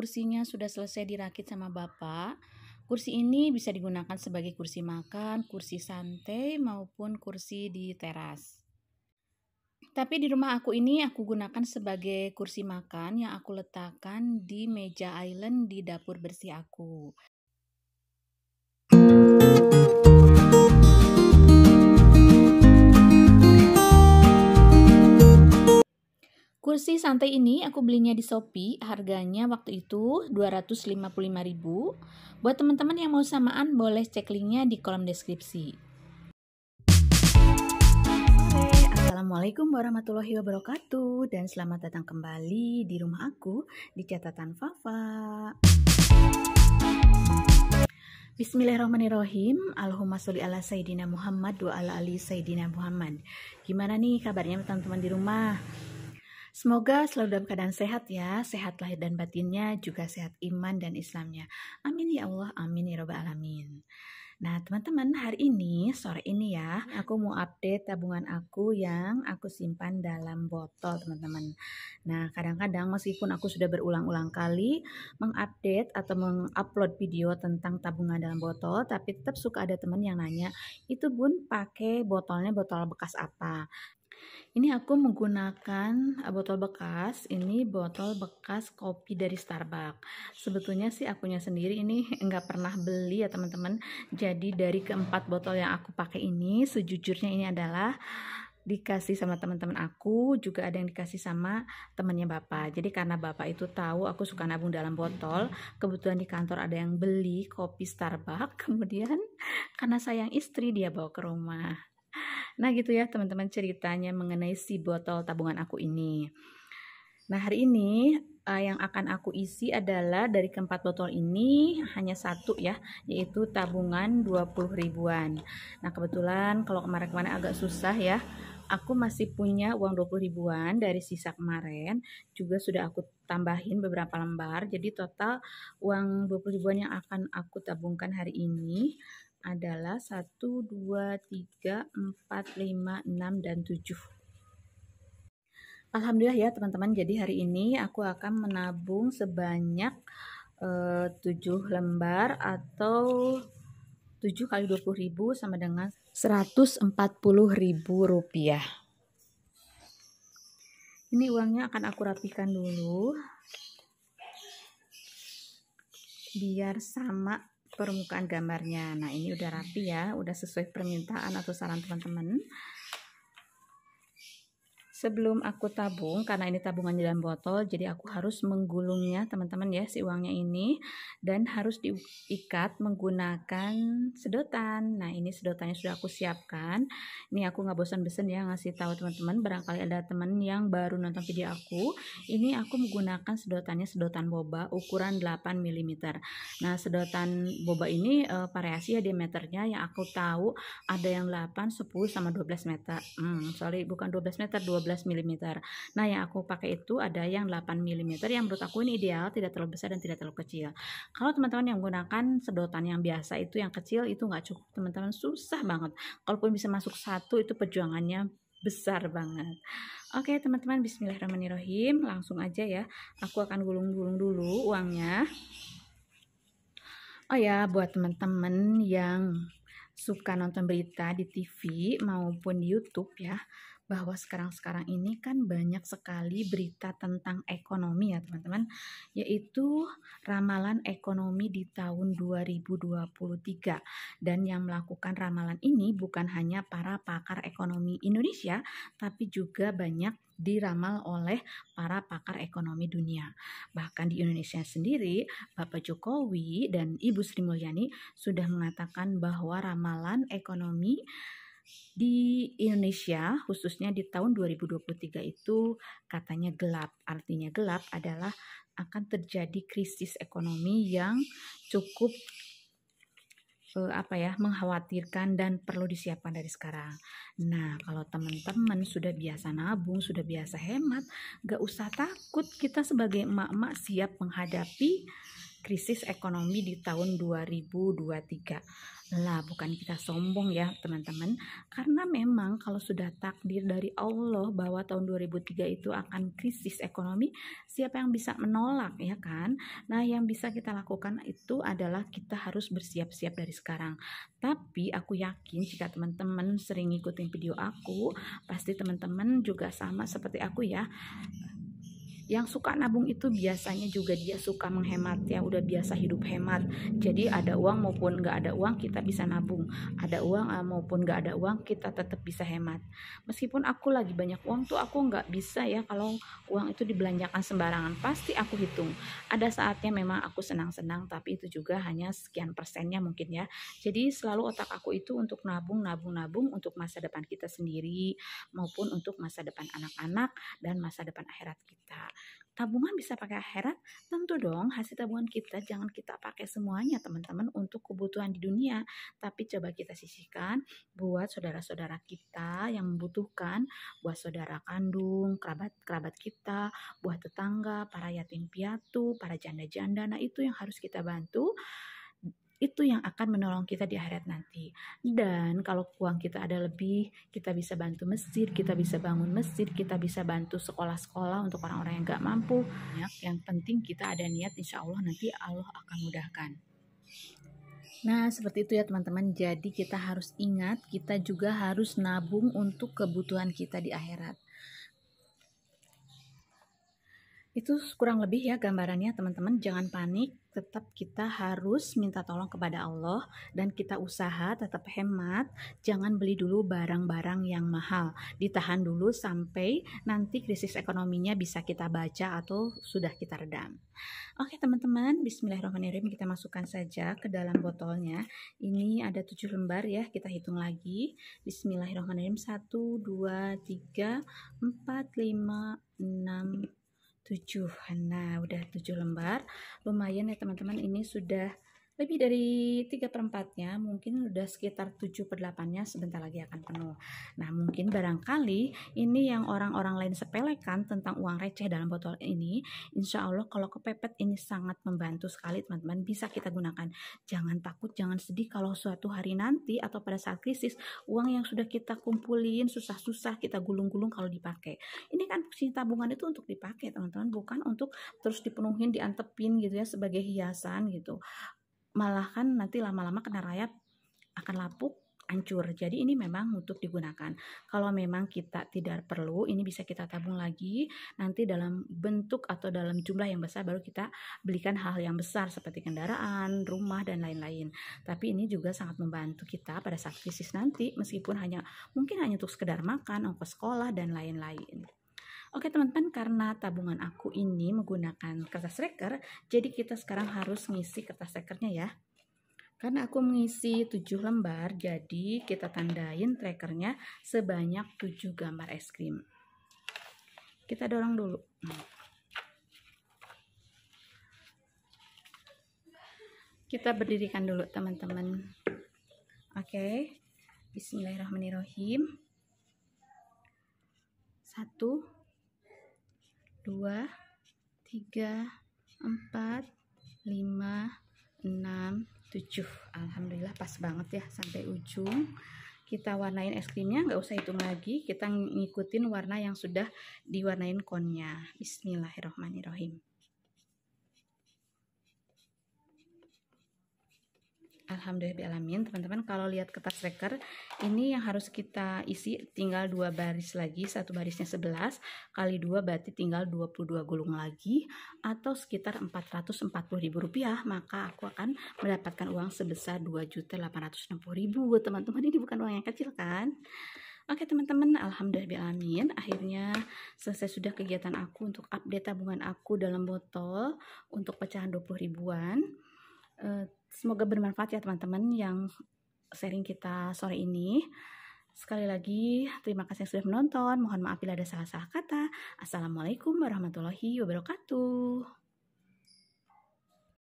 kursinya sudah selesai dirakit sama Bapak. Kursi ini bisa digunakan sebagai kursi makan, kursi santai, maupun kursi di teras. Tapi di rumah aku ini aku gunakan sebagai kursi makan yang aku letakkan di meja island di dapur bersih aku. Kursi santai ini aku belinya di Shopee, harganya waktu itu 255.000. Buat teman-teman yang mau samaan boleh cek linknya di kolom deskripsi. Assalamualaikum warahmatullahi wabarakatuh dan selamat datang kembali di rumah aku di catatan Fafa. Bismillahirrahmanirrahim. Allahumma sholli ala Sayyidina Muhammad wa ala ali Sayyidina Muhammad. Gimana nih kabarnya teman-teman di rumah? Semoga selalu dalam keadaan sehat ya, sehat lahir dan batinnya, juga sehat iman dan Islamnya. Amin ya Allah, amin ya Rabbal alamin. Nah teman-teman, hari ini, sore ini ya, aku mau update tabungan aku yang aku simpan dalam botol teman-teman. Nah kadang-kadang meskipun aku sudah berulang-ulang kali mengupdate atau mengupload video tentang tabungan dalam botol, tapi tetap suka ada teman yang nanya, itu Bun pakai botolnya botol bekas apa? Ini aku menggunakan botol bekas, ini botol bekas kopi dari Starbucks. Sebetulnya sih akunya sendiri ini nggak pernah beli ya teman-teman. Jadi dari keempat botol yang aku pakai ini, sejujurnya ini adalah dikasih sama teman-teman aku, juga ada yang dikasih sama temannya Bapak. Jadi karena Bapak itu tahu aku suka nabung dalam botol, kebetulan di kantor ada yang beli kopi Starbucks, kemudian karena sayang istri dia bawa ke rumah. Nah gitu ya teman-teman ceritanya mengenai si botol tabungan aku ini. Nah hari ini yang akan aku isi adalah dari keempat botol ini hanya satu ya, yaitu tabungan 20 ribuan. Nah kebetulan kalau kemarin-kemarin agak susah ya, aku masih punya uang 20 ribuan dari sisa kemarin, juga sudah aku tambahin beberapa lembar, jadi total uang 20 ribuan yang akan aku tabungkan hari ini adalah 1, 2, 3, 4, 5, 6, dan 7. Alhamdulillah ya teman-teman, jadi hari ini aku akan menabung sebanyak 7 lembar atau 7 kali 20 ribu sama dengan 140.000 rupiah. Ini uangnya akan aku rapihkan dulu biar sama permukaan gambarnya. Nah ini udah rapi ya, udah sesuai permintaan atau saran teman-teman. Sebelum aku tabung, karena ini tabungan di dalam botol, jadi aku harus menggulungnya teman-teman ya, si uangnya ini, dan harus diikat menggunakan sedotan. Nah ini sedotannya sudah aku siapkan. Ini aku nggak bosan-bosan ya ngasih tahu teman-teman, barangkali ada teman yang baru nonton video aku. Ini aku menggunakan sedotannya sedotan boba ukuran 8 mm. Nah sedotan boba ini variasi ya diameternya, yang aku tahu ada yang 8, 10, sama 12 meter. Sorry bukan 12 meter, 12 mm. Nah yang aku pakai itu ada yang 8 mm yang menurut aku ini ideal, tidak terlalu besar dan tidak terlalu kecil. Kalau teman-teman yang menggunakan sedotan yang biasa itu yang kecil itu nggak cukup teman-teman, susah banget. Kalaupun bisa masuk satu itu perjuangannya besar banget. Oke teman-teman, bismillahirrahmanirrahim, langsung aja ya, aku akan gulung-gulung dulu uangnya. Oh ya, buat teman-teman yang suka nonton berita di TV maupun di YouTube ya, bahwa sekarang ini kan banyak sekali berita tentang ekonomi ya teman-teman, yaitu ramalan ekonomi di tahun 2023. Dan yang melakukan ramalan ini bukan hanya para pakar ekonomi Indonesia, tapi juga banyak diramal oleh para pakar ekonomi dunia. Bahkan di Indonesia sendiri, Bapak Jokowi dan Ibu Sri Mulyani sudah mengatakan bahwa ramalan ekonomi di Indonesia khususnya di tahun 2023 itu katanya gelap. Artinya gelap adalah akan terjadi krisis ekonomi yang cukup mengkhawatirkan dan perlu disiapkan dari sekarang. Nah, kalau teman-teman sudah biasa nabung, sudah biasa hemat, gak usah takut, kita sebagai emak-emak siap menghadapi krisis ekonomi di tahun 2023. Lah, bukan kita sombong ya teman-teman, karena memang kalau sudah takdir dari Allah bahwa tahun 2003 itu akan krisis ekonomi, siapa yang bisa menolak ya kan? Nah, yang bisa kita lakukan itu adalah kita harus bersiap-siap dari sekarang. Tapi aku yakin jika teman-teman sering ngikutin video aku, pasti teman-teman juga sama seperti aku ya. Yang suka nabung itu biasanya juga dia suka menghemat ya, udah biasa hidup hemat. Jadi ada uang maupun nggak ada uang kita bisa nabung, ada uang maupun nggak ada uang kita tetap bisa hemat. Meskipun aku lagi banyak uang tuh aku nggak bisa ya kalau uang itu dibelanjakan sembarangan, pasti aku hitung. Ada saatnya memang aku senang-senang, tapi itu juga hanya sekian persennya mungkin ya. Jadi selalu otak aku itu untuk nabung untuk masa depan kita sendiri maupun untuk masa depan anak-anak dan masa depan akhirat kita. Tabungan bisa pakai akhirat? Tentu dong, hasil tabungan kita jangan kita pakai semuanya teman-teman untuk kebutuhan di dunia, tapi coba kita sisihkan buat saudara-saudara kita yang membutuhkan, buat saudara kandung, kerabat-kerabat kita, buat tetangga, para yatim piatu, para janda-janda. Nah, itu yang harus kita bantu. Itu yang akan menolong kita di akhirat nanti. Dan kalau uang kita ada lebih, kita bisa bantu masjid, kita bisa bangun masjid, kita bisa bantu sekolah-sekolah untuk orang-orang yang gak mampu. Yang penting kita ada niat, insya Allah nanti Allah akan mudahkan. Nah, seperti itu ya teman-teman. Jadi kita harus ingat, kita juga harus nabung untuk kebutuhan kita di akhirat. Itu kurang lebih ya gambarannya teman-teman. Jangan panik, tetap kita harus minta tolong kepada Allah dan kita usaha tetap hemat. Jangan beli dulu barang-barang yang mahal, ditahan dulu sampai nanti krisis ekonominya bisa kita baca atau sudah kita redam. Oke teman-teman, bismillahirrahmanirrahim, kita masukkan saja ke dalam botolnya. Ini ada 7 lembar ya, kita hitung lagi. Bismillahirrahmanirrahim, 1, 2, 3, 4, 5, 6, 7. Nah, udah 7 lembar. Lumayan ya teman-teman, ini sudah lebih dari 3/4-nya, mungkin udah sekitar 7/8-nya sebentar lagi akan penuh. Nah, mungkin barangkali ini yang orang-orang lain sepelekan tentang uang receh dalam botol ini, insya Allah kalau kepepet ini sangat membantu sekali teman-teman, bisa kita gunakan. Jangan takut, jangan sedih kalau suatu hari nanti atau pada saat krisis, uang yang sudah kita kumpulin susah-susah kita gulung-gulung kalau dipakai. Ini kan fungsi tabungan itu untuk dipakai teman-teman, bukan untuk terus dipenuhin, diantepin gitu ya sebagai hiasan gitu. Malah kan nanti lama-lama kena rayap, akan lapuk, hancur. Jadi ini memang untuk digunakan. Kalau memang kita tidak perlu, ini bisa kita tabung lagi. Nanti dalam bentuk atau dalam jumlah yang besar baru kita belikan hal yang besar seperti kendaraan, rumah, dan lain-lain. Tapi ini juga sangat membantu kita pada saat krisis nanti, meskipun mungkin hanya untuk sekedar makan, ongkos sekolah, dan lain-lain. Oke teman-teman, karena tabungan aku ini menggunakan kertas tracker, jadi kita sekarang harus ngisi kertas trackernya ya. Karena aku mengisi 7 lembar, jadi kita tandain trackernya sebanyak 7 gambar es krim. Kita dorong dulu. Kita berdirikan dulu teman-teman. Oke, bismillahirrahmanirrahim. 1, 2, 3, 4, 5, 6, 7. Alhamdulillah pas banget ya sampai ujung. Kita warnain es krimnya, nggak usah hitung lagi, kita ngikutin warna yang sudah diwarnain konnya. Bismillahirrahmanirrahim. Alhamdulillahirrahmanirrahim. Teman-teman, kalau lihat kertas tracker ini yang harus kita isi tinggal 2 baris lagi, satu barisnya 11 kali 2 berarti tinggal 22 gulung lagi atau sekitar Rp440.000, maka aku akan mendapatkan uang sebesar Rp2.860.000. Teman-teman, ini bukan uang yang kecil kan? Oke teman-teman, alhamdulillahirrahmanirrahim, akhirnya selesai sudah kegiatan aku untuk update tabungan aku dalam botol untuk pecahan 20 ribuan. Semoga bermanfaat ya teman-teman yang sharing kita sore ini. Sekali lagi terima kasih yang sudah menonton. Mohon maaf bila ada salah-salah kata. Assalamualaikum warahmatullahi wabarakatuh.